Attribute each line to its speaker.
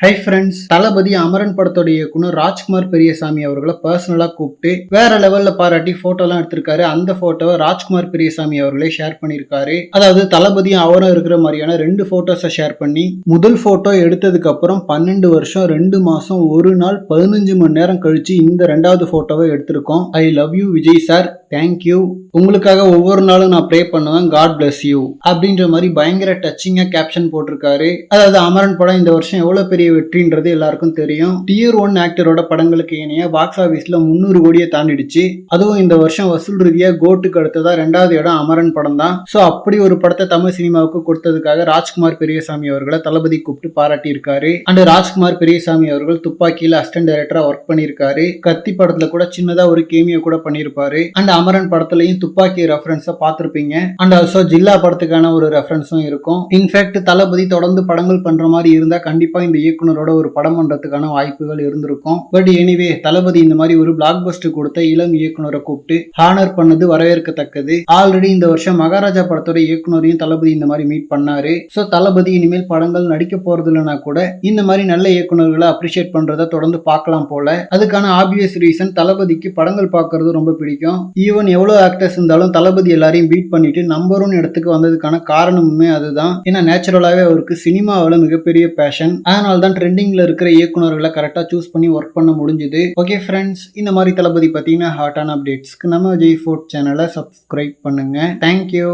Speaker 1: Hi friends, தளபதி அமரன் படத்தோட இயக்குனர் ராஜ்குமார் பெரியசாமி அவர்களை பர்சனலா கூப்பிட்டு வேற லெவல்ல பாராட்டி போட்டோலாம் எடுத்திருக்காரு. அந்த போட்டோவை ராஜ்குமார் பெரியசாமி அவர்களே ஷேர் பண்ணியிருக்காரு. அதாவது தளபதி அவரும் இருக்கிற மாதிரியான 2 போட்டோஸை ஷேர் பண்ணி, முதல் போட்டோ எடுத்ததுக்கு அப்புறம் 12 வருஷம் 2 மாசம் 1 நாள் 15 மணி நேரம் கழிச்சு இந்த 2வது போட்டோவை எடுத்திருக்கோம். I love you Vijay sir, thank you. உங்களுக்காக ஒவ்வொரு நாளும் நான் ப்ரே பண்ணுவேன், காட் பிளஸ் யூ அப்படின்ற மாதிரி பயங்கர டச்சிங்கா கேப்ஷன் போட்டிருக்காரு. அதாவது அமரன் படம் இந்த வருஷம் எவ்வளவு பெரிய வெற்றின்றது எல்லாருக்கும் தெரியும். டியர் 1 ஆக்டரோட படங்களுக்கு இணைய பாக்ஸ் ஆபீஸ்ல 300 கோடியை தாண்டிடுச்சு. அதுவும் இந்த வருஷம் வசூல் ரீதியா கோட்டுக்கு அடுத்ததா 2வது இடம் அமரன் படம் தான். சோ அப்படி ஒரு படத்தை தமிழ் சினிமாவுக்கு கொடுத்ததுக்காக ராஜ்குமார் பெரியசாமி அவர்களை தளபதி கூப்பிட்டு பாராட்டி இருக்காரு. அண்ட் ராஜ்குமார் பெரியசாமி அவர்கள் துப்பாக்கியில அசிஸ்டன்ட் டைரக்டரா ஒர்க் பண்ணிருக்காரு. கத்தி படத்துல கூட சின்னதா ஒரு கேமியோ கூட பண்ணிருப்பாரு. அண்ட் அமரன் படத்துலயும் துப்பாக்கி ரெஃபரன்ஸ பாத்திருப்பீங்க. அண்ட் ஆல்சோ ஜில்லா படத்துக்கான ஒரு ரெஃபரன்ஸும் இருக்கும். இன்ஃபேக்ட் தளபதி தொடர்ந்து படங்கள் பண்ற மாதிரி இருந்தா கண்டிப்பா இந்த இயக்குனரோட ஒரு படம் பண்றதுக்கான வாய்ப்புகள் இருந்திருக்கும். பட் எனிவே தளபதி இந்த மாதிரி ஒரு பிளாக் பஸ்டர் கொடுத்த இளம் இயக்குனரை கூப்பிட்டு ஹானர் பண்ணது வரவேற்கத்தக்கது. ஆல்ரெடி இந்த வருஷம் மகாராஜா படத்தோட இயக்குனரையும் தளபதி இந்த மாதிரி மீட் பண்ணாரு. சோ தளபதி இனிமேல் படங்கள் நடிக்க போறது இல்லைன்னா கூட இந்த மாதிரி நல்ல இயக்குனர்களை அப்ரிஷியேட் பண்றதை தொடர்ந்து பார்க்கலாம் போல. அதுக்கான ஆப்வியஸ் ரீசன் தளபதிக்கு படங்கள் பார்க்கறது ரொம்ப பிடிக்கும். ஈவன் எவ்வளவு ஆக்டர்ஸ் இருந்தாலும் தளபதி எல்லாரையும் பீட் பண்ணிட்டு நம்பர் 1 இடத்துக்கு வந்ததுக்கான காரணமுமே அதுதான். ஏன்னா நேச்சுரலாவே அவருக்கு சினிமாவில் மிகப்பெரிய பேஷன். அதனால தான் ட்ரெண்டிங்ல இருக்கிற இயக்குனர்களை கரெக்டா சூஸ் பண்ணி ஒர்க் பண்ண முடிஞ்சது. ஓகே ஃப்ரெண்ட்ஸ், இந்த மாதிரி தளபதி பார்த்தீங்கன்னா ஹாட்டான அப்டேட்ஸ்க்கு நம்ம விஜய் ஃபோர்ட் சேனலை சப்ஸ்கிரைப் பண்ணுங்க. தேங்க்யூ.